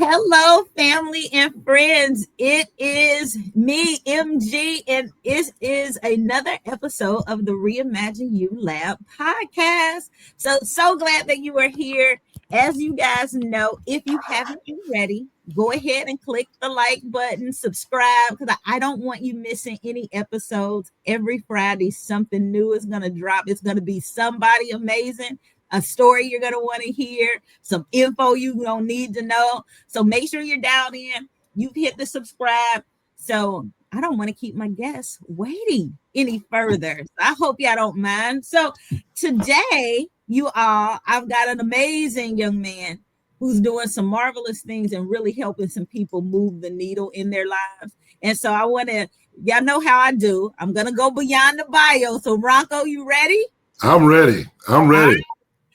Hello, family and friends. It is me, MG, and it is another episode of the Reimagine You Lab podcast. So glad that you are here. As you guys know, if you haven't already, go ahead and click the like button, subscribe, because I don't want you missing any episodes. Every Friday, something new is going to drop. It's going to be somebody amazing, a story you're going to want to hear, some info you don't need to know. So make sure you're dialed in. You've hit the subscribe. So I don't want to keep my guests waiting any further. So I hope y'all don't mind. So today, I've got an amazing young man who's doing some marvelous things and really helping some people move the needle in their lives. And so y'all know how I do. I'm going to go beyond the bio. So Ronco, you ready? I'm ready.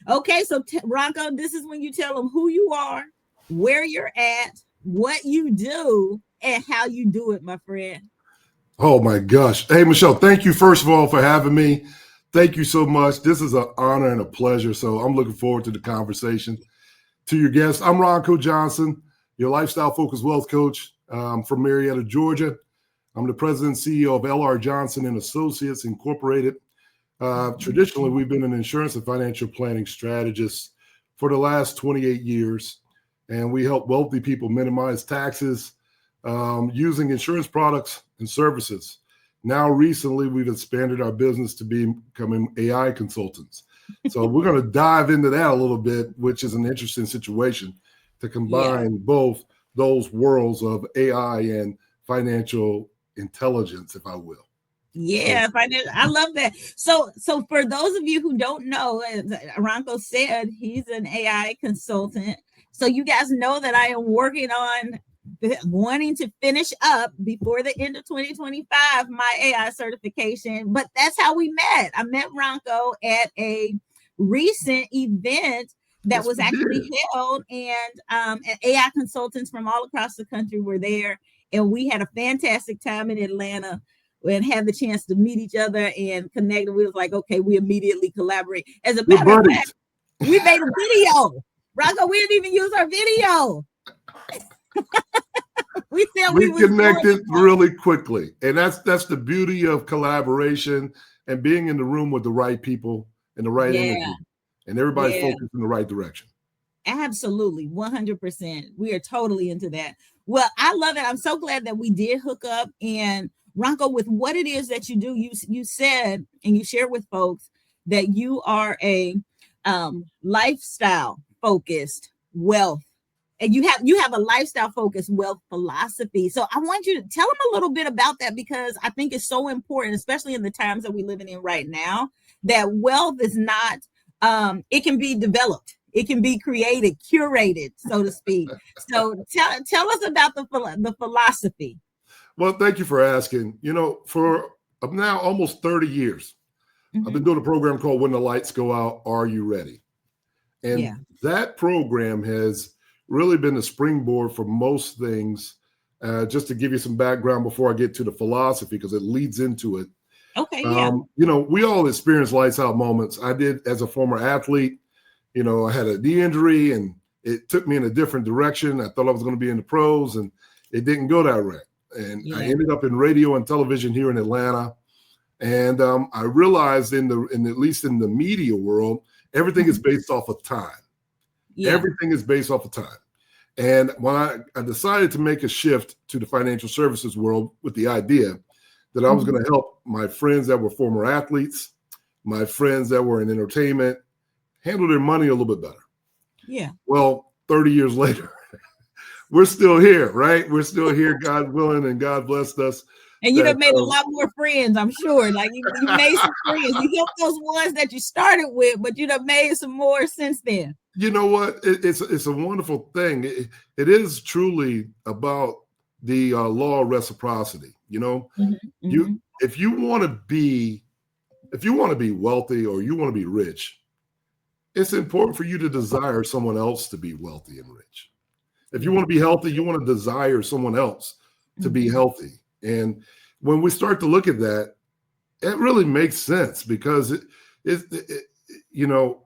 Okay, so Ronco, this is when you tell them who you are, where you're at, what you do, and how you do it, my friend. Oh my gosh. Hey, Michelle, thank you first of all for having me. Thank you so much. This is an honor and a pleasure. So I'm looking forward to the conversation. To your guests, I'm Ronco Johnson, your lifestyle-focused wealth coach from Marietta, Georgia. I'm the president and CEO of L.R. Johnson and Associates Incorporated. Traditionally, we've been an insurance and financial planning strategist for the last 28 years, and we help wealthy people minimize taxes using insurance products and services. Now, recently, we've expanded our business to becoming AI consultants. So we're going to dive into that a little bit, which is an interesting situation to combine both those worlds of AI and financial intelligence, if I will. Yeah, I love that. So for those of you who don't know, as Ronco said, he's an AI consultant. So you guys know that I am working on wanting to finish up before the end of 2025 my AI certification. But that's how we met. I met Ronco at a recent event that was actually held, and AI consultants from all across the country were there, and we had a fantastic time in Atlanta and had the chance to meet each other and connect. We was like, okay, we immediately collaborate. As a matter of fact, we made a video. Ronco, we didn't even use our video. we connected really quickly. And that's the beauty of collaboration and being in the room with the right people and the right energy. And everybody's focused in the right direction. Absolutely. 100%. We are totally into that. Well, I love it. I'm so glad that we did hook up. And Ronco, with what it is that you do, you said and you shared with folks that you are a lifestyle focused wealth, and you have a lifestyle focused wealth philosophy. So I want you to tell them a little bit about that, because I think it's so important, especially in the times that we're living in right now, that wealth is not it can be developed. It can be created, curated, so to speak. So tell us about the philosophy. Well, thank you for asking. You know, for now almost 30 years, I've been doing a program called When the Lights Go Out, Are You Ready? And that program has really been the springboard for most things. Just to give you some background before I get to the philosophy, because it leads into it. Okay, You know, we all experience lights out moments. I did as a former athlete. You know, I had a knee injury and it took me in a different direction. I thought I was going to be in the pros, and it didn't go that way. And I ended up in radio and television here in Atlanta. And I realized at least in the media world, everything is based off of time. Everything is based off of time. And when I decided to make a shift to the financial services world with the idea that I was going to help my friends that were former athletes, my friends that were in entertainment, handle their money a little bit better. Yeah. Well, 30 years later, we're still here, right? We're still here, God willing, and God blessed us. And you've made a lot more friends, I'm sure. Like you made some friends. You helped those ones that you started with, but you've made some more since then. You know what? It's a wonderful thing. It is truly about the law of reciprocity. You know, if you want to be wealthy or you want to be rich, it's important for you to desire someone else to be wealthy and rich. If you want to be healthy, you want to desire someone else to be healthy. And when we start to look at that, it really makes sense, because it you know,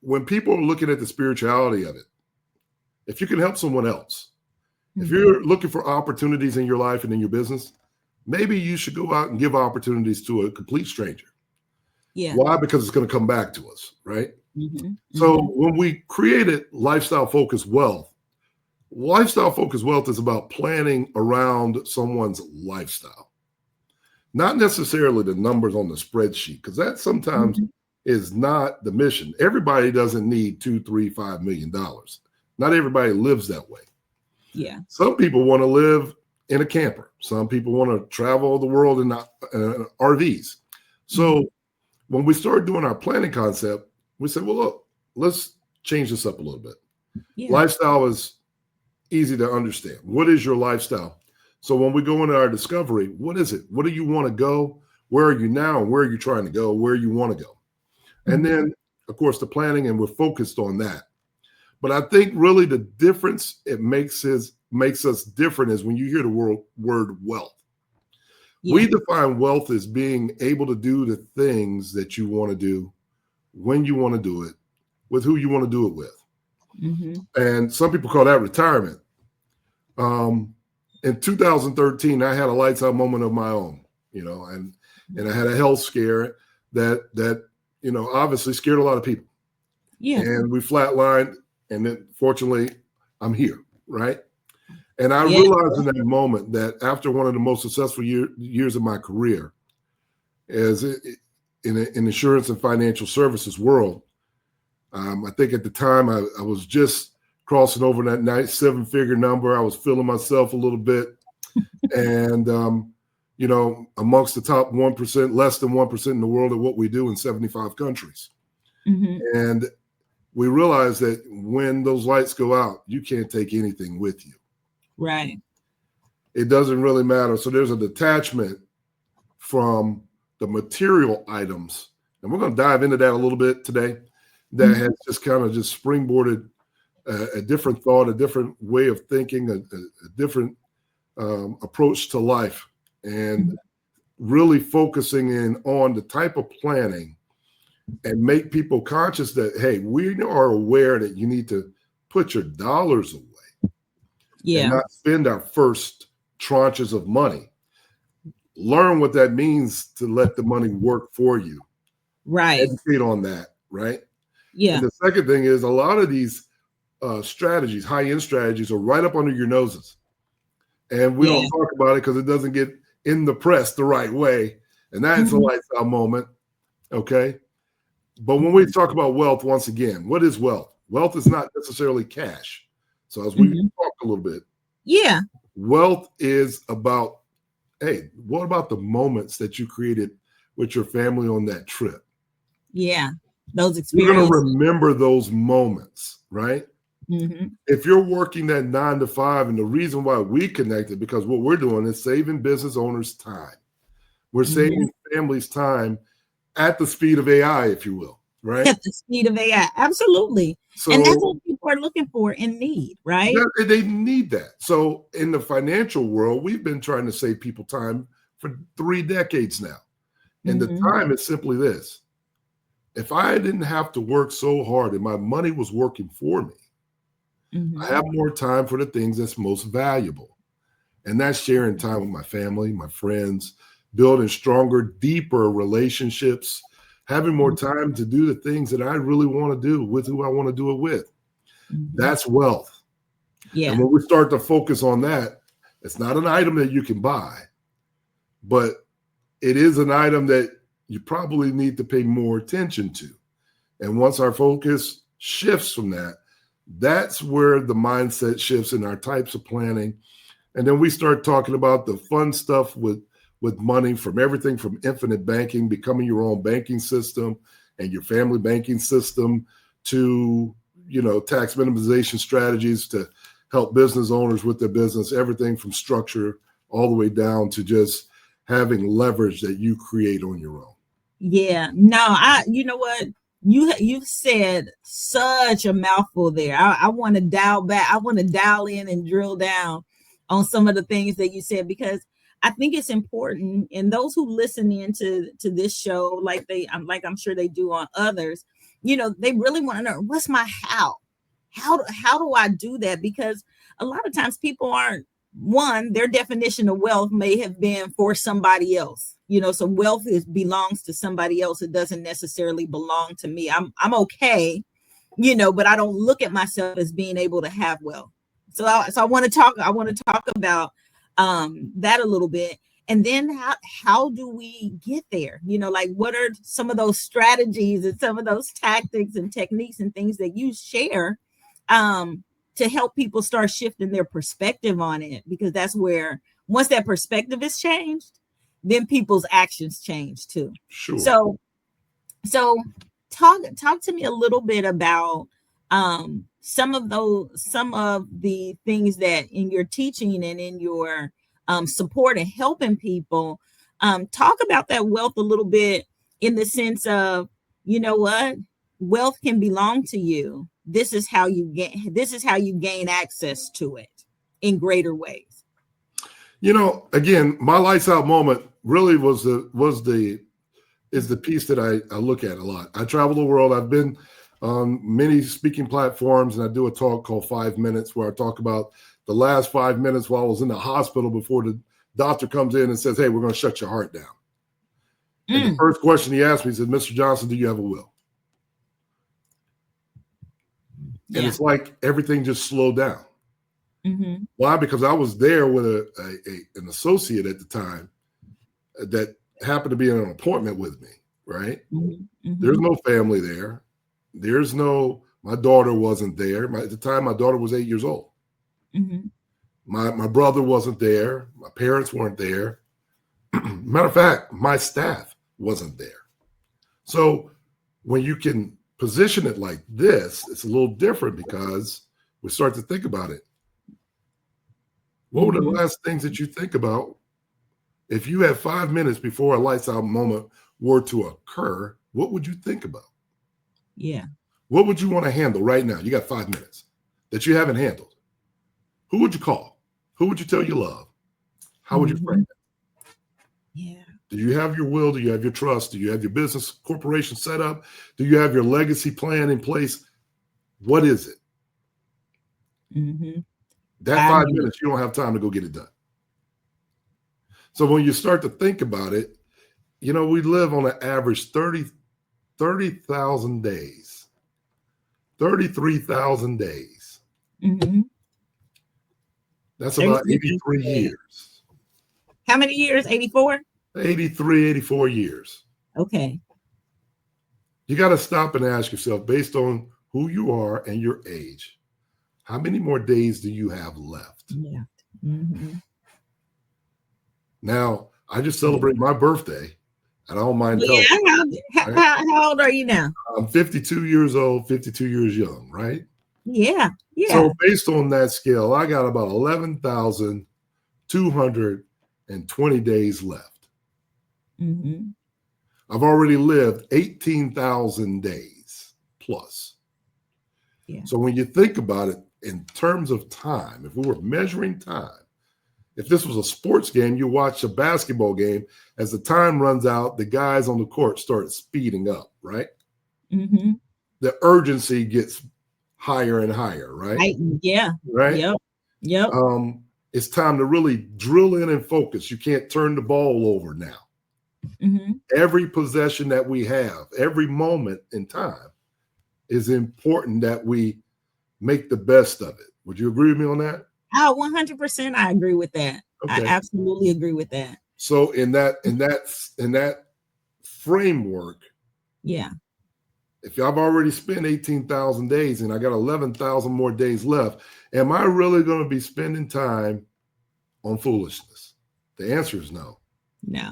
when people are looking at the spirituality of it, if you can help someone else, if Mhm. you're looking for opportunities in your life and in your business, maybe you should go out and give opportunities to a complete stranger. Yeah. Why? Because it's going to come back to us, right? Mm-hmm. So Mm-hmm. when we created lifestyle focused wealth is about planning around someone's lifestyle, not necessarily the numbers on the spreadsheet, because that sometimes Mm-hmm. is not the mission. Everybody doesn't need $2, $3, $5 million. Not everybody lives that way. Yeah. Some people want to live in a camper. Some people want to travel the world in RVs. So when we started doing our planning concept, we said, well, look, let's change this up a little bit. Yeah. Lifestyle is easy to understand. What is your lifestyle? So when we go into our discovery, what is it? What do you want to go? Where are you now? Where are you trying to go? Where you want to go? And Mhm. then, of course, the planning, and we're focused on that. But I think really the difference it makes us different is when you hear the word wealth. Yeah. We define wealth as being able to do the things that you want to do, when you want to do it, with who you want to do it with. Mm-hmm. And some people call that retirement. In 2013, I had a lights out moment of my own, and I had a health scare that obviously scared a lot of people. Yeah. And we flatlined, and then fortunately, I'm here, right? And I Yeah. realized in that moment that after one of the most successful years of my career, as in insurance and financial services world, I think at the time I was just crossing over that nice 7-figure number. I was feeling myself a little bit, and amongst the top 1%, less than 1% in the world of what we do in 75 countries. Mm-hmm. And we realized that when those lights go out, you can't take anything with you. Right. It doesn't really matter. So there's a detachment from the material items. And we're going to dive into that a little bit today. That Mm-hmm. has just kind of just springboarded a different thought, a different way of thinking, a different approach to life, and really focusing in on the type of planning and make people conscious that, hey, we are aware that you need to put your dollars away and Yeah. not spend our first tranches of money. Learn what that means to let the money work for you. Right. Educate on that, right? Yeah. And the second thing is a lot of these strategies, high-end strategies, are right up under your noses. And we Yeah. don't talk about it because it doesn't get in the press the right way. And that's a Mm-hmm. lights out moment. Okay. But when we talk about wealth, once again, what is wealth? Wealth is not necessarily cash. So as we Mm-hmm. talk a little bit, Yeah. wealth is about, hey, what about the moments that you created with your family on that trip? Yeah. Those You're going to experiences. remember those moments, right? Mm-hmm. If you're working that 9 to 5, and the reason why we connected, because what we're doing is saving business owners time. We're Mm-hmm. saving families time at the speed of AI, if you will, right? At the speed of AI. Absolutely. And that's So what people are looking for and need, right? they need that. So in the financial world, we've been trying to save people time for 3 decades now. And the Mm-hmm. time is simply this. If I didn't have to work so hard and my money was working for me, I Mm-hmm. have more time for the things that's most valuable. And that's sharing time with my family, my friends, building stronger, deeper relationships, having more time to do the things that I really want to do with who I want to do it with. Mm-hmm. That's wealth. Yeah. And when we start to focus on that, it's not an item that you can buy, but it is an item that you probably need to pay more attention to. And once our focus shifts from that, that's where the mindset shifts in our types of planning. And then we start talking about the fun stuff with money, from everything from infinite banking, becoming your own banking system and your family banking system, to tax minimization strategies to help business owners with their business, everything from structure all the way down to just having leverage that you create on your own. Yeah. No, you know what? You've said such a mouthful there. I want to dial back. I want to dial in and drill down on some of the things that you said, because I think it's important. And those who listen into to this show, I'm sure they do on others, they really want to know, what's my how? how do I do that? Because a lot of times people aren't, one, their definition of wealth may have been for somebody else. So wealth belongs to somebody else. It doesn't necessarily belong to me. I'm okay, but I don't look at myself as being able to have wealth. So I want to talk about that a little bit. And then how do we get there? Like, what are some of those strategies and some of those tactics and techniques and things that you share to help people start shifting their perspective on it? Because that's where, once that perspective is changed, then people's actions change too. Sure. So talk to me a little bit about some of the things that in your teaching and in your support and helping people. Talk about that wealth a little bit, in the sense of, what wealth can belong to you. This is how you gain access to it in greater ways. Again, my lights out moment really is the piece that I look at a lot. I travel the world. I've been on many speaking platforms, and I do a talk called 5 Minutes, where I talk about the last 5 minutes while I was in the hospital before the doctor comes in and says, "Hey, we're going to shut your heart down." And the first question he asked me, he said, "Mr. Johnson, do you have a will?" And it's like everything just slowed down. Mm-hmm. Why? Because I was there with an associate at the time that happened to be in an appointment with me, right? Mm-hmm. There's no family there. My daughter wasn't there. At the time, my daughter was 8 years old. Mm-hmm. My brother wasn't there. My parents weren't there. Matter of fact, my staff wasn't there. So when you can position it like this, it's a little different, because we start to think about it. What were the last things that you think about if you had 5 minutes before a lights out moment were to occur? What would you think about? Yeah. What would you want to handle right now? You got 5 minutes that you haven't handled. Who would you call? Who would you tell you love? How would you frame it? Yeah. Do you have your will? Do you have your trust? Do you have your business corporation set up? Do you have your legacy plan in place? What is it? Mm-hmm. That 5 minutes, you don't have time to go get it done. So when you start to think about it, we live on an average 30,000 days, 33,000 days. Mm-hmm. That's about 83 years. How many years? 84? 83, 84 years. Okay. You got to stop and ask yourself, based on who you are and your age, how many more days do you have left? Yeah. Mm-hmm. Now, I just celebrated my birthday, and I don't mind telling you. How old are you now? I'm 52 years old, 52 years young, right? Yeah. Yeah. So based on that scale, I got about 11,220 days left. Mm-hmm. I've already lived 18,000 days plus. Yeah. So when you think about it in terms of time, if we were measuring time, if this was a sports game, you watch a basketball game, as the time runs out, the guys on the court start speeding up, right? Mm-hmm. The urgency gets higher and higher, right? Yeah. Right? Yep. It's time to really drill in and focus. You can't turn the ball over now. Mm-hmm. Every possession that we have, every moment in time, is important that we make the best of it. Would you agree with me on that? 100%. I agree with that. Okay. I absolutely agree with that. So in that framework, yeah. If I've already spent 18,000 days and I got 11,000 more days left, am I really going to be spending time on foolishness? The answer is no. No.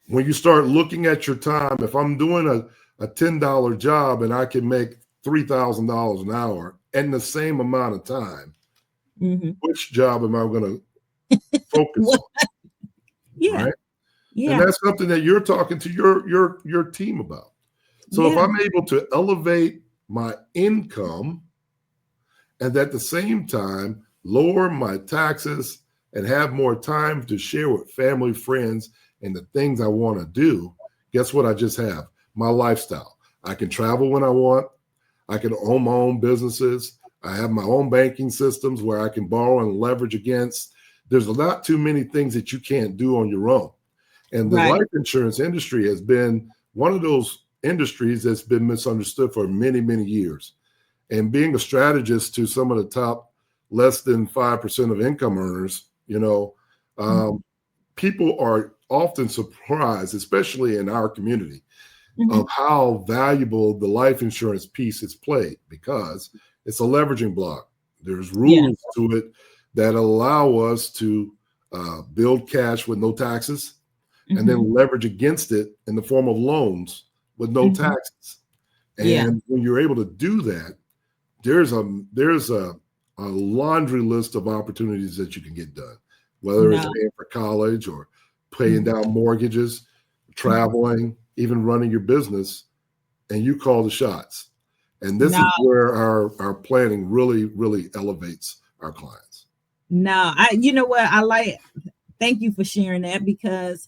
When you start looking at your time, if I'm doing a $10 job and I can make $3,000 an hour in the same amount of time, mm-hmm. which job am I going to focus on? Yeah. Right? Yeah. And that's something that you're talking to your team about. So if I'm able to elevate my income and at the same time lower my taxes and have more time to share with family, friends, and the things I want to do, guess what I just have? My lifestyle. I can travel when I want. I can own my own businesses. I have my own banking systems where I can borrow and leverage against. There's not too many things that you can't do on your own. And the Right. life insurance industry has been one of those industries that's been misunderstood for many, many years. And being a strategist to some of the top less than 5% of income earners, people are often surprised, especially in our community, Mm-hmm. of how valuable the life insurance piece is played, because it's a leveraging block. There's Yeah. rules to it that allow us to build cash with no taxes, and Mm-hmm. then leverage against it in the form of loans with no Mm-hmm. taxes. Yeah. And when you're able to do that, there's a laundry list of opportunities that you can get done, whether it's No. paying for college or paying Mm-hmm. down mortgages, traveling, even running your business, and you call the shots. And this No. is where our planning really, really elevates our clients. No. You know what? Thank you for sharing that, because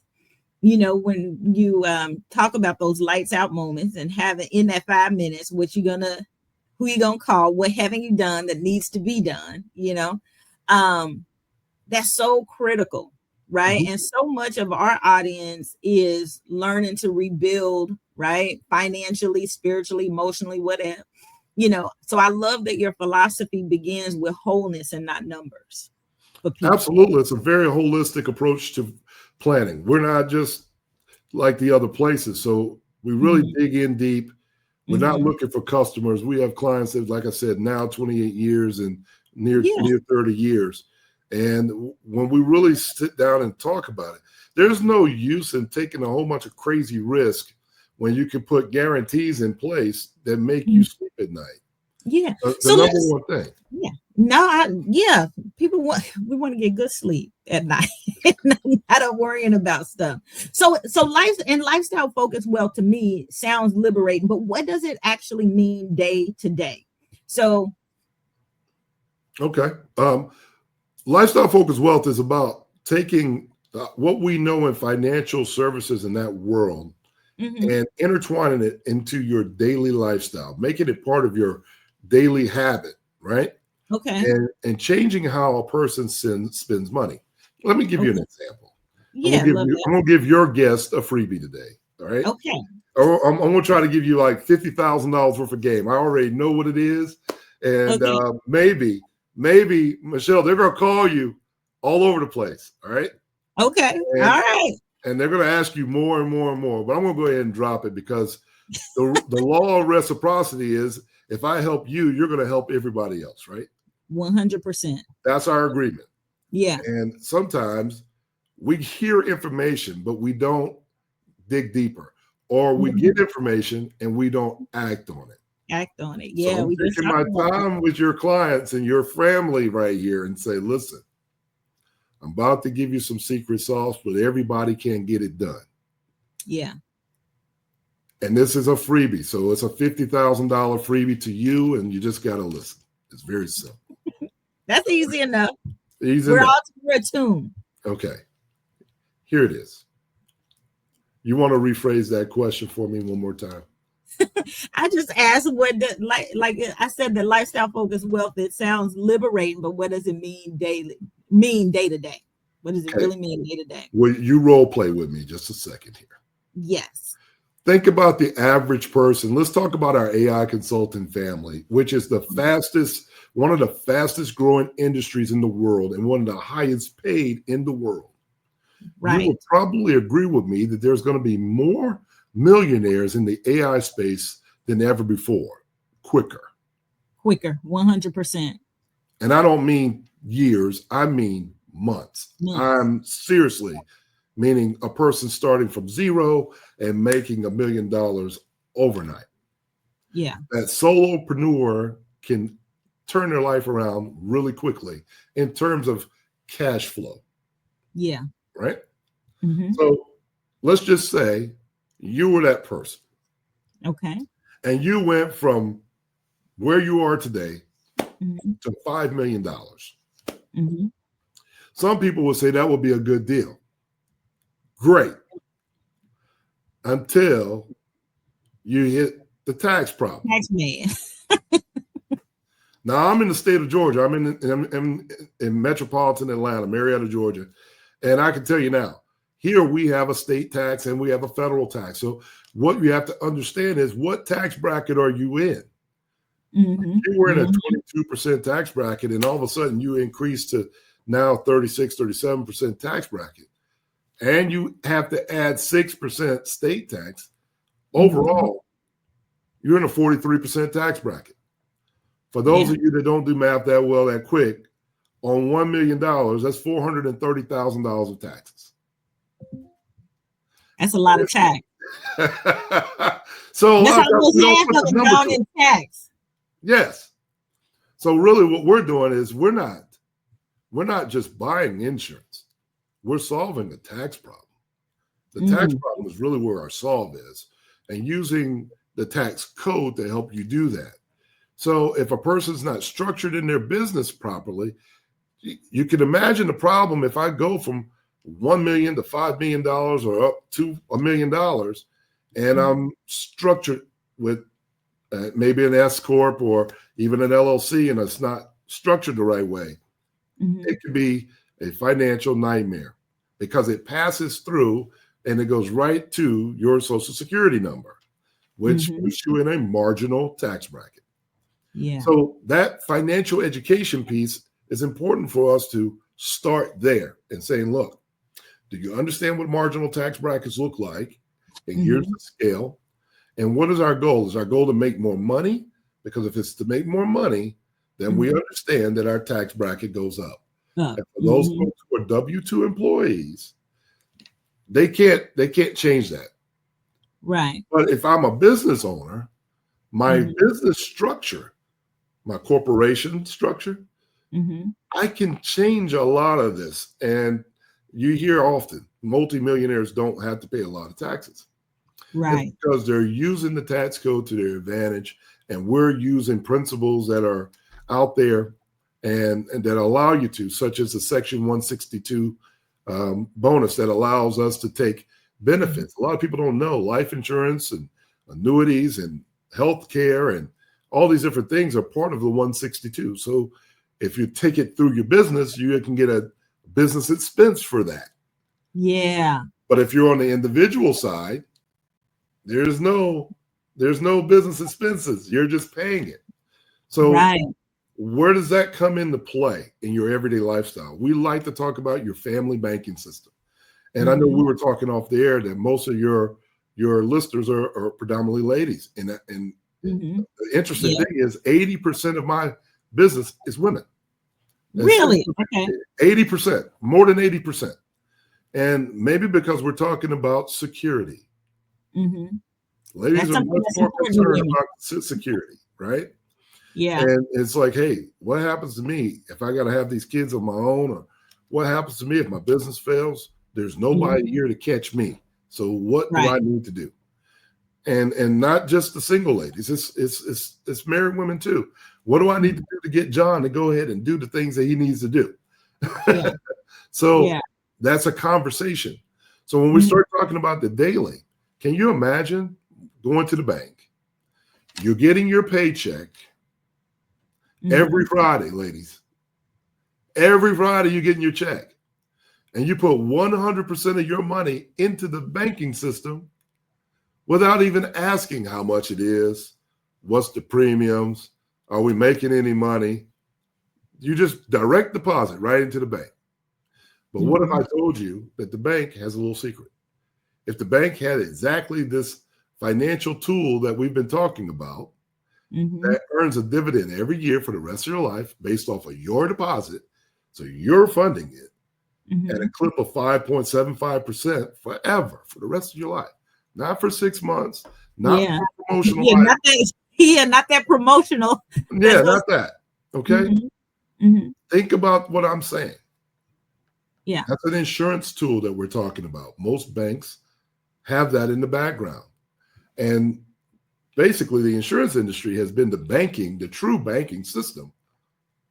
when you talk about those lights out moments and having in that 5 minutes, who you gonna call, what haven't you done that needs to be done, um that's so critical, right? Mhm. And so much of our audience is learning to rebuild, right? Financially, spiritually, emotionally, whatever. So I love that your philosophy begins with wholeness and not numbers for people. Absolutely. It's a very holistic approach to planning. We're not just like the other places. So we really Hmm. dig in deep. We're not Hmm. looking for customers. We have clients that, like I said, now 28 years and near Yeah. near 30 years. And when we really sit down and talk about it, there's no use in taking a whole bunch of crazy risk when you can put guarantees in place that make you sleep at night. Yeah. The So number let's one thing. Yeah. No, yeah. People we want to get good sleep at night, not of worrying about stuff. So lifestyle focused wealth to me sounds liberating, but what does it actually mean day to day? So Okay. Lifestyle focused wealth is about taking what we know in financial services in that world mhm, and intertwining it into your daily lifestyle, making it part of your daily habit, right? okay. And changing how a person spends money. Let me give you an Okay. example. Yeah, love I'm that. gonna give your guest a freebie today. All right. Okay. I'm gonna try to give you like $50,000 worth of game. I already know what it is, and Okay. maybe Michelle, they're gonna call you all over the place. All right, Okay. All and right. they're gonna ask you more and more and more. But I'm gonna go ahead and drop it because the law of reciprocity is if I help you, you're gonna help everybody else, right? 100%. That's our agreement. Yeah. And sometimes we hear information, but we don't dig deeper, or we Mhm. get information and we don't act on it. Act on it. So Yeah, I'm we just taking talked my about that. time with your clients and your family right here and say, listen, I'm about to give you some secret sauce, but everybody can't get it done. Yeah. And this is a freebie. So it's a $50,000 freebie to you, and you just got to listen. It's very simple. That's easy enough. Easy We're enough. all attuned. Okay. Here it is. You want to rephrase that question for me one more time? I just asked what the like I said, the lifestyle focused wealth, it sounds liberating, but what does it mean day to day? What does it Okay. really mean day to day? Will you role play with me just a second here? Yes. Think about the average person. Let's talk about our AI consultant family, which is one of the fastest growing industries in the world and one of the highest paid in the world. You Right. will probably agree with me that there's going to be more millionaires in the AI space than ever before, quicker. Quicker, 100%. And I don't mean years, I mean months. Months. I'm seriously meaning a person starting from zero and making $1 million overnight. Yeah. That solopreneur can turn their life around really quickly in terms of cash flow, Yeah. right? Hmm. So let's just say you were that person Okay. and you went from where you are today Hmm. to $5 million. dollars. Hmm. Some people will say that would be a good deal. Great. Until you hit the tax problem. Tax man. Now, I'm in the state of Georgia. I'm in metropolitan Atlanta, Marietta, Georgia. And I can tell you now, here we have a state tax and we have a federal tax. So what you have to understand is, what tax bracket are you in? You were in a 22% tax bracket, and all of a sudden you increase to now 36, 37% tax bracket. And you have to add 6% state tax. Overall, you're in a 43% tax bracket. For those of you that don't do math that well, that quick, on $1 million, that's $430,000 of taxes. That's a lot of tax. So that's almost half of it gone in tax. Yes. So really what we're doing is we're not just buying insurance. We're solving the tax problem. The tax problem is really where our solve is, and using the tax code to help you do that. So if a person's not structured in their business properly, you can imagine the problem if I go from $1 million to $5 million or up to $1 million, and I'm structured with maybe an S corp or even an LLC, and it's not structured the right way. It could be a financial nightmare because it passes through and it goes right to your Social Security number, which puts you in a marginal tax bracket. Yeah. So that financial education piece is important for us to start there and saying, look, do you understand what marginal tax brackets look like? And here's the scale. And what is our goal? Is our goal to make more money? Because if it's to make more money, then we understand that our tax bracket goes up. And for those folks who are W-2 employees, they can't change that. Right. But if I'm a business owner, my business structure, my corporation structure, I can change a lot of this. And you hear often multimillionaires don't have to pay a lot of taxes. Right. It's because they're using the tax code to their advantage, and we're using principles that are out there and that allow you to, such as the Section 162 bonus that allows us to take benefits. A lot of people don't know life insurance and annuities and health care and all these different things are part of the 162. So if you take it through your business, you can get a business expense for that. Yeah. But if you're on the individual side, there's no business expenses. You're just paying it. So where does that come into play in your everyday lifestyle? We like to talk about your family banking system. And I know we were talking off the air that most of your listeners are predominantly ladies. And the interesting thing is 80% of my business is women. Really? Okay. 80%, more than 80%. And maybe because we're talking about security. Ladies are much more concerned about security, right? Yeah. And it's like, hey, what happens to me if I got to have these kids on my own? Or what happens to me if my business fails? There's nobody here to catch me. So what do I need to do? And not just the single ladies. It's married women too. What do I need to do to get John to go ahead and do the things that he needs to do? So that's a conversation. So when we start talking about the daily, can you imagine going to the bank? You're getting your paycheck every Friday, ladies. Every Friday you're getting your check. And you put 100% of your money into the banking system without even asking how much it is, what's the premiums, are we making any money? You just direct deposit right into the bank. But what if I told you that the bank has a little secret? If the bank had exactly this financial tool that we've been talking about that earns a dividend every year for the rest of your life based off of your deposit, so you're funding it at a clip of 5.75% forever for the rest of your life. Not for 6 months, not for promotional. Not that promotional. Yeah, not that. Okay. Think about what I'm saying. Yeah. That's an insurance tool that we're talking about. Most banks have that in the background. And basically the insurance industry has been the true banking system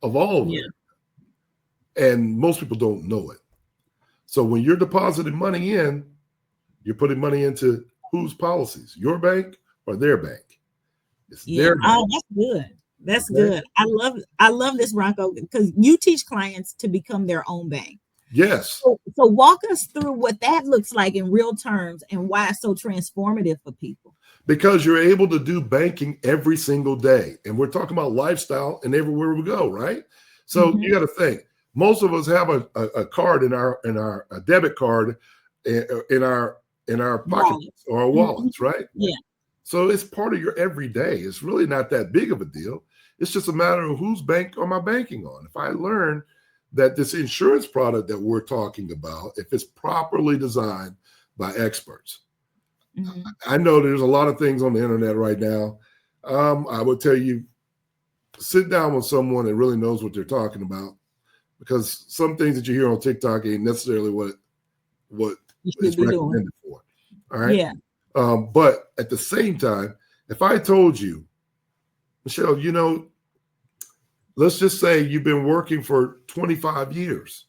of all of it. And most people don't know it. So when you're depositing money in, you're putting money into whose policies? Your bank or their bank? It's Yeah. their money. Oh, that's good. That's Okay. good. I love this, Ronco, because you teach clients to become their own bank. Yes, So walk us through what that looks like in real terms and why it's so transformative for people. because you're able to do banking every single day. And we're talking about lifestyle and everywhere we go, right? So Hmm. you got to think. Most of us have a card in our a debit card in our pocket Wallet. or our Hmm. wallets, right? Yeah. So it's part of your everyday. It's really not that big of a deal. It's just a matter of whose bank am I banking on. If I learn that this insurance product that we're talking about, if it's properly designed by experts, Hmm. I know there's a lot of things on the internet right now. I would tell you, sit down with someone that really knows what they're talking about, because some things that you hear on TikTok ain't necessarily what You should is be doing. recommended for. All right. Yeah. But at the same time, if I told you, Michelle, let's just say you've been working for 25 years,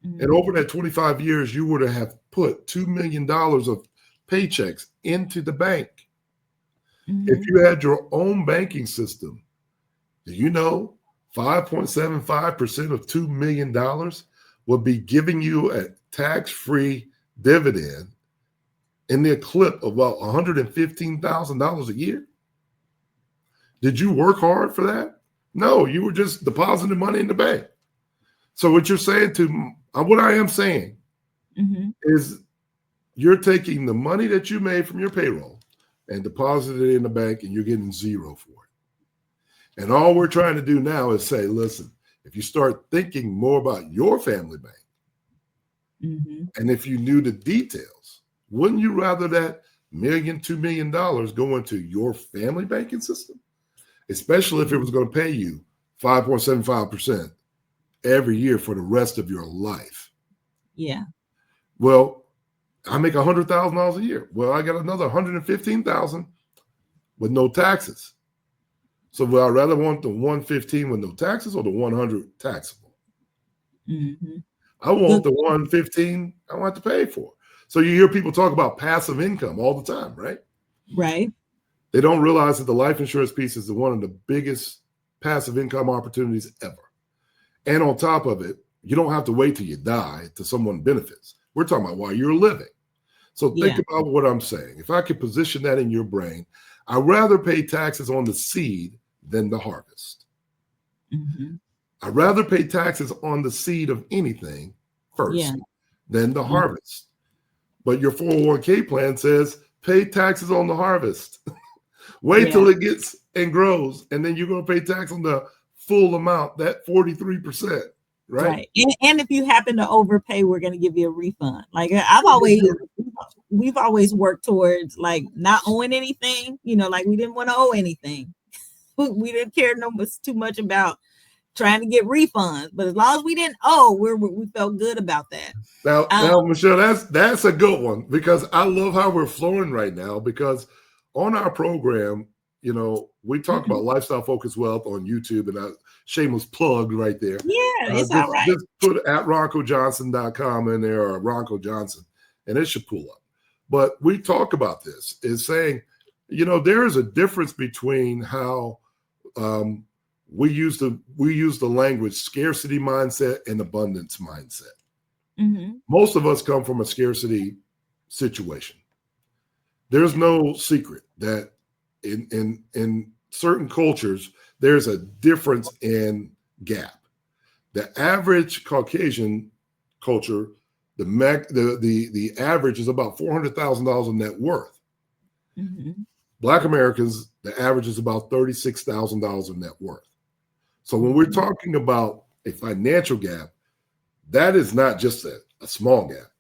and Hmm. over that 25 years, you would have put $2 million of paychecks into the bank. If Hmm. you had your own banking system, do you know 5.75% of $2 million will be giving you a tax-free dividend in the clip of about $115,000 a year? Did you work hard for that? No, you were just depositing money in the bank. So what you're saying what I am saying Hmm. is you're taking the money that you made from your payroll and deposited it in the bank, and you're getting zero for it. And all we're trying to do now is say, listen, if you start thinking more about your family bank, Hmm. and if you knew the details, wouldn't you rather that million, $2 million go into your family banking system? Especially if it was going to pay you 5.75% every year for the rest of your life. Yeah. Well, I make $100,000 a year. Well, I got another 115,000 with no taxes. So would I rather want the 115 with no taxes or the 100 taxable? Hmm. I want Good. the 115 I want to pay for. So you hear people talk about passive income all the time, right? Right. They don't realize that the life insurance piece is one of the biggest passive income opportunities ever. And on top of it, you don't have to wait till you die till someone benefits. We're talking about while you're living. So think Yeah. about what I'm saying. If I could position that in your brain, I'd rather pay taxes on the seed than the harvest. Hmm. I'd rather pay taxes on the seed of anything Yeah. first than the Yeah. harvest. But your 401k plan says pay taxes on the harvest. Wait Yeah. till it gets and grows, and then you're going to pay tax on the full amount, that 43%, right? Right. And if you happen to overpay, we're going to give you a refund. Like we've always worked towards like not owing anything, like we didn't want to owe anything. We didn't care too much about trying to get refunds, but as long as we didn't owe, we felt good about that. Um, Now, Michelle, that's a good one, because I love how we're flowing right now. Because on our program, we talk about mhm. lifestyle focused wealth on YouTube, and a shameless plug right there. Yeah, it's all Just right. just put at roncojohnson.com in there, or Ronco Johnson, and it should pull up. But we talk about this is saying, there is a difference between how um, we use the language scarcity mindset and abundance mindset. Hmm. Most of us come from a scarcity situation. There's no secret that in certain cultures there's a difference in gap. The average Caucasian culture, the average is about $400,000 in net worth. Hmm. Black Americans, the average is about $36,000 in net worth. So when we're Hmm. talking about a financial gap, that is not just a small gap.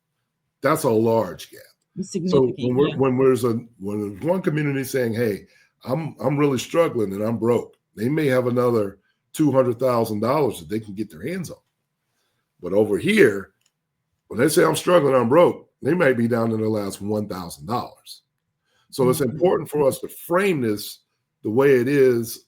That's a large gap. It's So significant. when Yeah. there's one community saying, "Hey, I'm really struggling and I'm broke," they may have another $200,000 that they can get their hands on. But over here, when they say I'm struggling, I'm broke, they might be down to their last $1,000. So it's Hmm. important for us to frame this the way it is,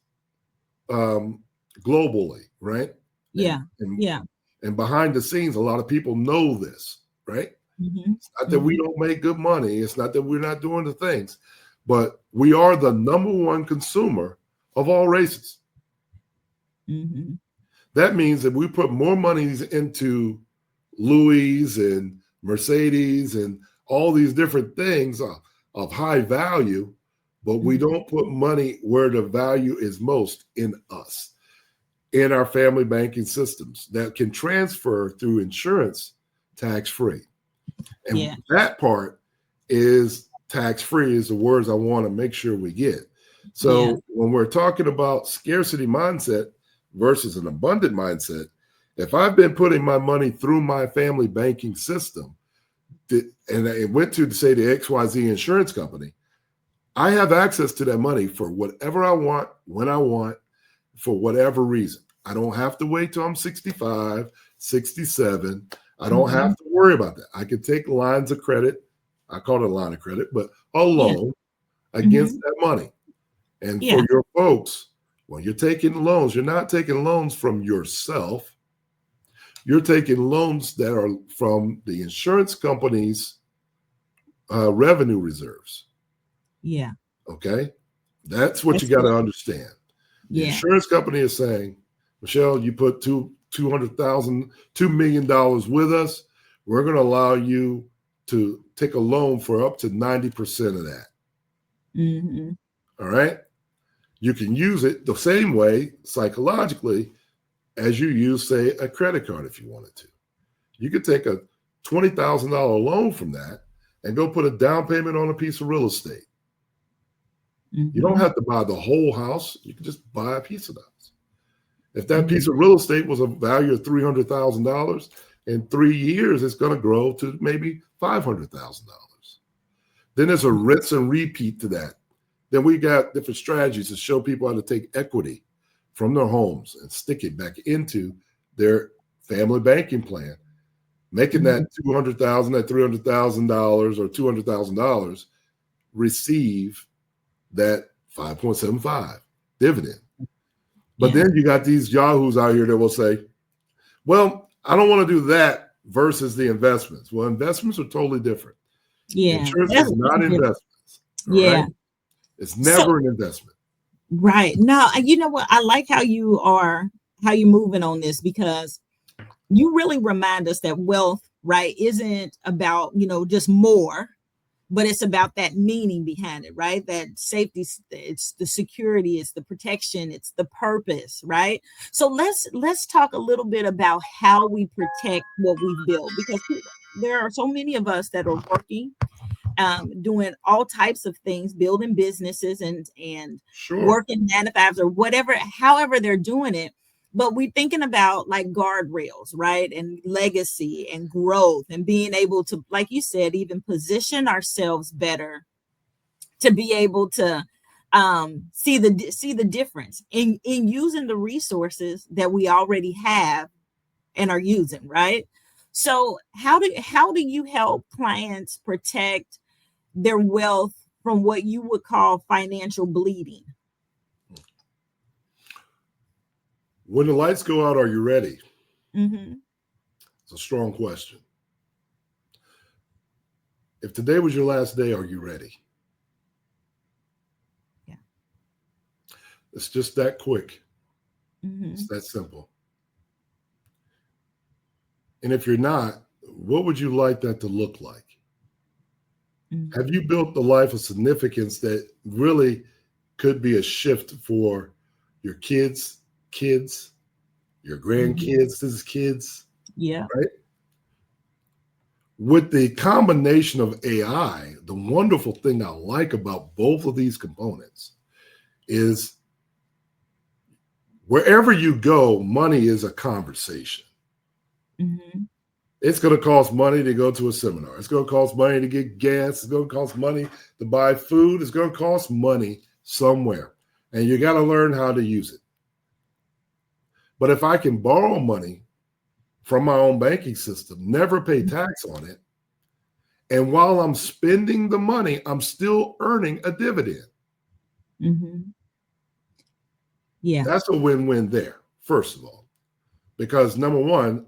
globally, right? And, Yeah. and Yeah. and behind the scenes, a lot of people know this, right? Hmm. It's not that we Hmm. don't make good money. It's not that we're not doing the things, but we are the number one consumer of all races. Mm-hmm. That means that we put more money into Louis and Mercedes and all these different things of high value, but we don't put money where the value is most in us, in our family banking systems that can transfer through insurance tax-free. And that part is tax-free is the words I want to make sure we get. So when we're talking about scarcity mindset versus an abundant mindset, if I've been putting my money through my family banking system and it went to, say, the XYZ insurance company, I have access to that money for whatever I want, when I want, for whatever reason. I don't have to wait till I'm 65, 67. I don't have to worry about that. I can take lines of credit. I call it a line of credit, but a loan against that money. And for your folks, when you're taking loans, you're not taking loans from yourself. You're taking loans that are from the insurance company's revenue reserves. Yeah. Okay. That's what you got to understand. The insurance company is saying, Michelle, you put $200,000, $2 million with us. We're going to allow you to take a loan for up to 90% of that. Mm-hmm. All right. You can use it the same way psychologically as you use, say, a credit card if you wanted to. You could take a $20,000 loan from that and go put a down payment on a piece of real estate. You don't have to buy the whole house. You can just buy a piece of the house. If that piece of real estate was a value of $300,000, in 3 years, it's going to grow to maybe $500,000. Then there's a rinse and repeat to that. Then we got different strategies to show people how to take equity from their homes and stick it back into their family banking plan, making that $200,000, that $300,000 or $200,000 receive that 5.75 dividend. But then you got these yahoos out here that will say, well, I don't want to do that versus the investments. Well, investments are totally different. Insurance is not investments. Right? It's never an investment. Right. No, you know what? I like how you're moving on this, because you really remind us that wealth, right, isn't about, just more, but it's about that meaning behind it, right? That safety, it's the security, it's the protection, it's the purpose, right? So let's talk a little bit about how we protect what we've built, because there are so many of us that are working, doing all types of things, building businesses and working 9 to 5s or whatever, however they're doing it. But we're thinking about like guardrails, right? And legacy and growth and being able to, like you said, even position ourselves better to be able to see the difference in using the resources that we already have and are using, right? So how do you help clients protect their wealth from what you would call financial bleeding? When the lights go out, are you ready? It's a strong question. If today was your last day, are you ready? Yeah. It's just that quick. It's that simple. And if you're not, what would you like that to look like? Have you built the life of significance that really could be a shift for your kids, your grandkids, kids? Yeah. Right? With the combination of AI, the wonderful thing I like about both of these components is wherever you go, money is a conversation. It's going to cost money to go to a seminar. It's going to cost money to get gas. It's going to cost money to buy food. It's going to cost money somewhere. And you got to learn how to use it. But if I can borrow money from my own banking system, never pay tax on it, and while I'm spending the money, I'm still earning a dividend. Yeah. That's a win-win there, first of all. Because number one,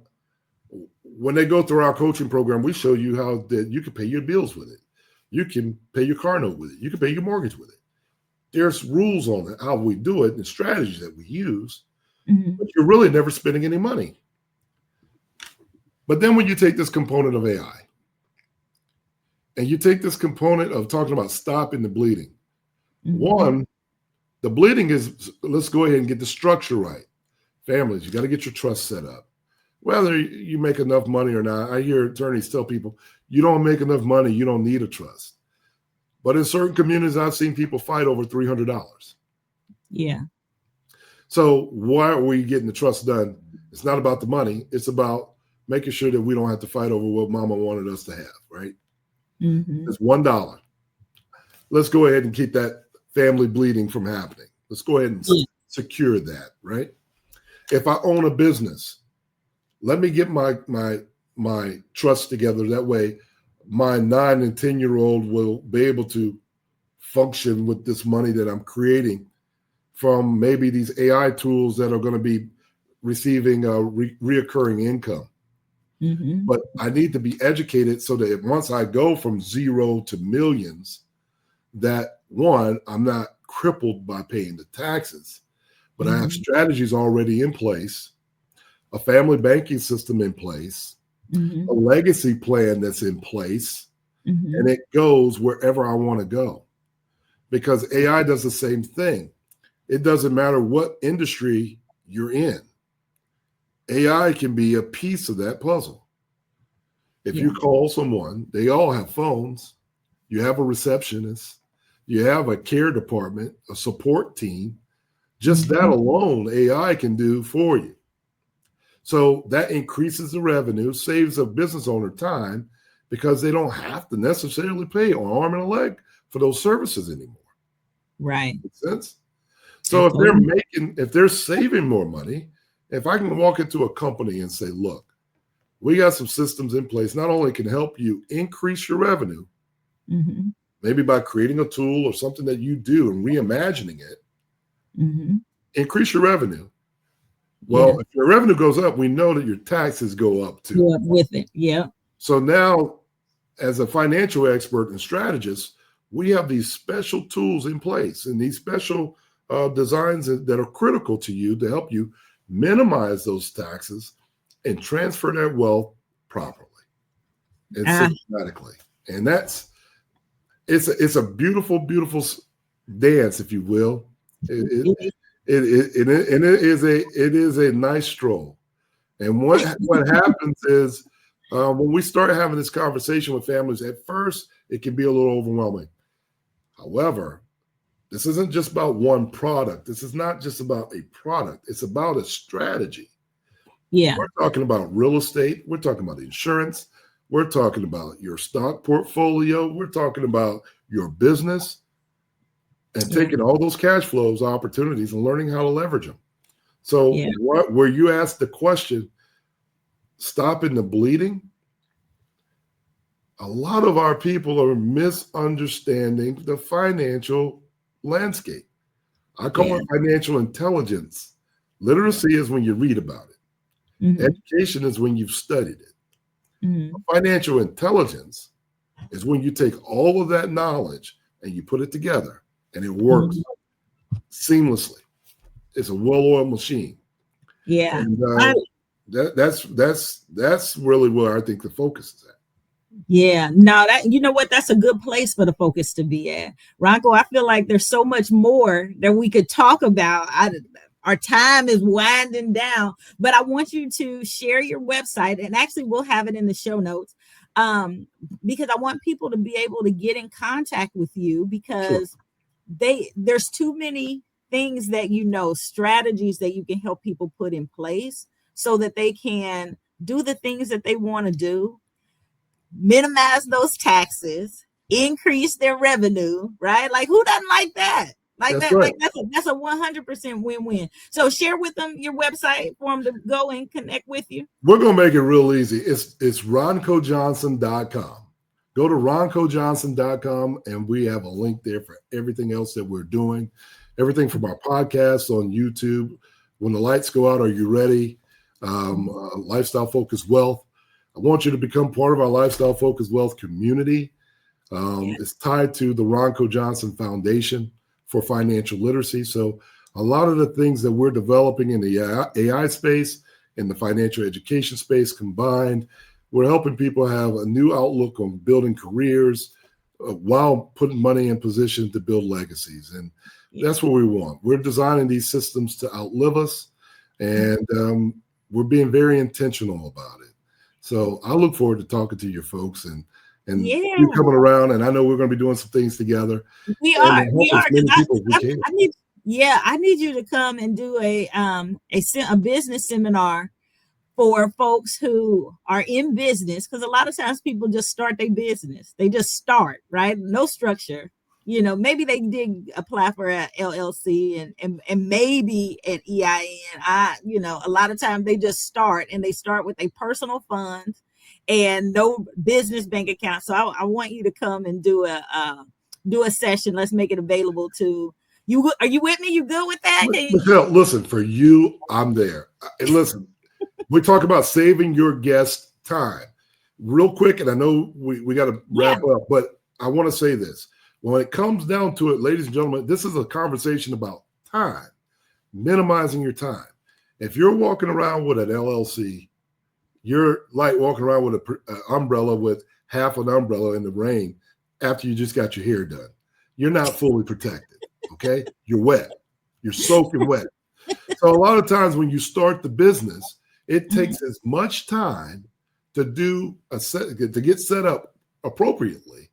when they go through our coaching program, we show you how that you can pay your bills with it. You can pay your car note with it. You can pay your mortgage with it. There's rules on it, how we do it and strategies that we use, but you're really never spending any money. But then when you take this component of AI and you take this component of talking about stopping the bleeding, one, the bleeding is, let's go ahead and get the structure right. Families, you got to get your trust set up. Whether you make enough money or not, I hear attorneys tell people, you don't make enough money, you don't need a trust. But in certain communities, I've seen people fight over $300. Yeah. So why are we getting the trust done? It's not about the money. It's about making sure that we don't have to fight over what mama wanted us to have, right? It's $1. Let's go ahead and keep that family bleeding from happening. Let's go ahead and secure that, right? If I own a business, let me get my trust together. That way, my 9 and 10-year-old will be able to function with this money that I'm creating from maybe these AI tools that are going to be receiving a reoccurring income. But I need to be educated so that once I go from 0 to millions, that one, I'm not crippled by paying the taxes, but I have strategies already in place, a family banking system in place, a legacy plan that's in place, and it goes wherever I want to go. Because AI does the same thing. It doesn't matter what industry you're in. AI can be a piece of that puzzle. If you call someone, they all have phones. You have a receptionist. You have a care department, a support team. Just that alone, AI can do for you. So that increases the revenue, saves a business owner time because they don't have to necessarily pay an arm and a leg for those services anymore. Right. Makes sense? So if they're saving more money, if I can walk into a company and say, look, we got some systems in place, not only can help you increase your revenue, maybe by creating a tool or something that you do and reimagining it, increase your revenue. Well, if your revenue goes up, we know that your taxes go up too. Go up with it. Yeah. So now, as a financial expert and strategist, we have these special tools in place and these special designs that are critical to you to help you minimize those taxes and transfer that wealth properly and systematically. And it's a beautiful, beautiful dance, if you will. It is a nice stroll. And what happens is when we start having this conversation with families, at first it can be a little overwhelming. However, this isn't just about one product. This is not just about a product. It's about a strategy. Yeah. We're talking about real estate. We're talking about insurance. We're talking about your stock portfolio. We're talking about your business and taking all those cash flows, opportunities, and learning how to leverage them. So where you asked the question, stopping the bleeding, a lot of our people are misunderstanding the financial landscape. I call it financial intelligence. Literacy is when you read about it. Education is when you've studied it. Financial intelligence is when you take all of that knowledge and you put it together and it works seamlessly. It's a well-oiled machine. Yeah. And that's really where I think the focus is at. Yeah, no, you know what? That's a good place for the focus to be at. Ronco, I feel like there's so much more that we could talk about. Our time is winding down, but I want you to share your website, and actually we'll have it in the show notes because I want people to be able to get in contact with you because there's too many things that strategies that you can help people put in place so that they can do the things that they want to do, minimize those taxes, increase their revenue, right? Like who doesn't like that? That's right. That's a 100% win-win. So share with them your website for them to go and connect with you. We're going to make it real easy. It's roncojohnson.com. Go to roncojohnson.com and we have a link there for everything else that we're doing. Everything from our podcasts on YouTube. When the lights go out, are you ready? Lifestyle Focused Wealth. I want you to become part of our Lifestyle Focused Wealth community. Yeah. It's tied to the Ronco Johnson Foundation for Financial Literacy. So a lot of the things that we're developing in the AI space, in the financial education space combined, we're helping people have a new outlook on building careers while putting money in position to build legacies. And Yeah. that's what we want. We're designing these systems to outlive us, and we're being very intentional about it. So I look forward to talking to your folks and you Yeah. coming around. And I know we're going to be doing some things together We and are. to We help are. as many Because people as we can. I need. Yeah, I need you to come and do a business seminar for folks who are in business, because a lot of times people just start their business. They just start, right? No structure. Maybe they did apply for a LLC and maybe an EIN. A lot of times they just start, and they start with a personal funds and no business bank account. So I want you to come and do a session. Let's make it available to you. Are you with me? You good with that? Michelle, listen, for you, I'm there. And listen, we talk about saving your guest time real quick. And I know we got to wrap up, but I want to say this. When it comes down to it, ladies and gentlemen, this is a conversation about time, minimizing your time. If you're walking around with an LLC, you're like walking around with an umbrella with half an umbrella in the rain after you just got your hair done. You're not fully protected, okay? You're wet. You're soaking wet. So a lot of times when you start the business, it takes as much time to get set up appropriately,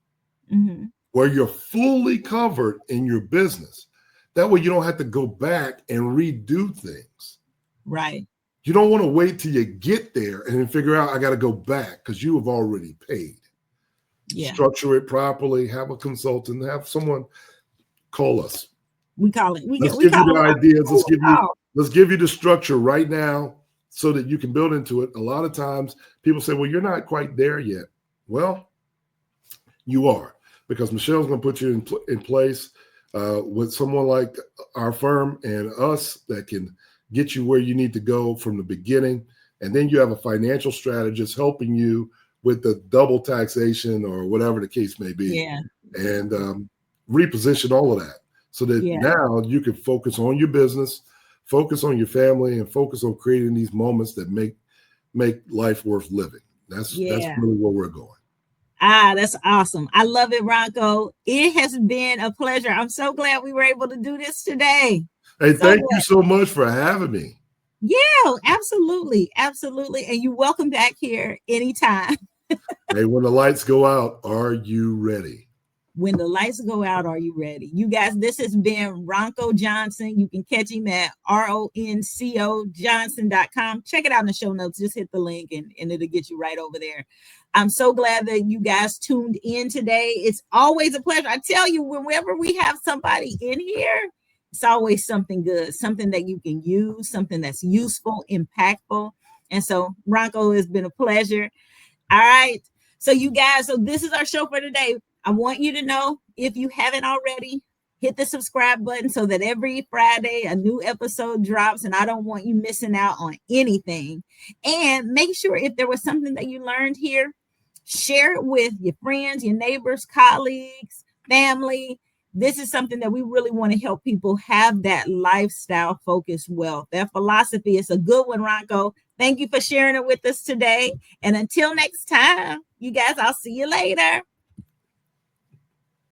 where you're fully covered in your business. That way you don't have to go back and redo things. Right. You don't want to wait till you get there and then figure out I got to go back, because you have already paid. Yeah. Structure it properly, have a consultant, have someone call us. We call it. Let's give you the ideas. Let's give you the structure right now so that you can build into it. A lot of times people say, well, you're not quite there yet. Well, you are, because Michelle's going to put you in place with someone like our firm and us that can get you where you need to go from the beginning. And then you have a financial strategist helping you with the double taxation or whatever the case may be. Yeah. And reposition all of that so that now you can focus on your business, focus on your family, and focus on creating these moments that make life worth living. That's really where we're going. That's awesome. I love it, Ronco. It has been a pleasure. I'm so glad we were able to do this today. Hey, thank you so much for having me. Yeah, absolutely. Absolutely. And you're welcome back here anytime. Hey, when the lights go out, are you ready? When the lights go out, are you ready? You guys, this has been Ronco Johnson. You can catch him at roncojohnson.com. Check it out in the show notes. Just hit the link and it'll get you right over there. I'm so glad that you guys tuned in today. It's always a pleasure. I tell you, whenever we have somebody in here, it's always something good, something that you can use, something that's useful, impactful. And so, Ronco, it's been a pleasure. All right. So you guys, this is our show for today. I want you to know, if you haven't already, hit the subscribe button so that every Friday a new episode drops, and I don't want you missing out on anything. And make sure, if there was something that you learned here, share it with your friends, your neighbors, colleagues, family. This is something that we really want to help people have that lifestyle focused wealth. That philosophy is a good one, Ronco. Thank you for sharing it with us today. And until next time, you guys, I'll see you later.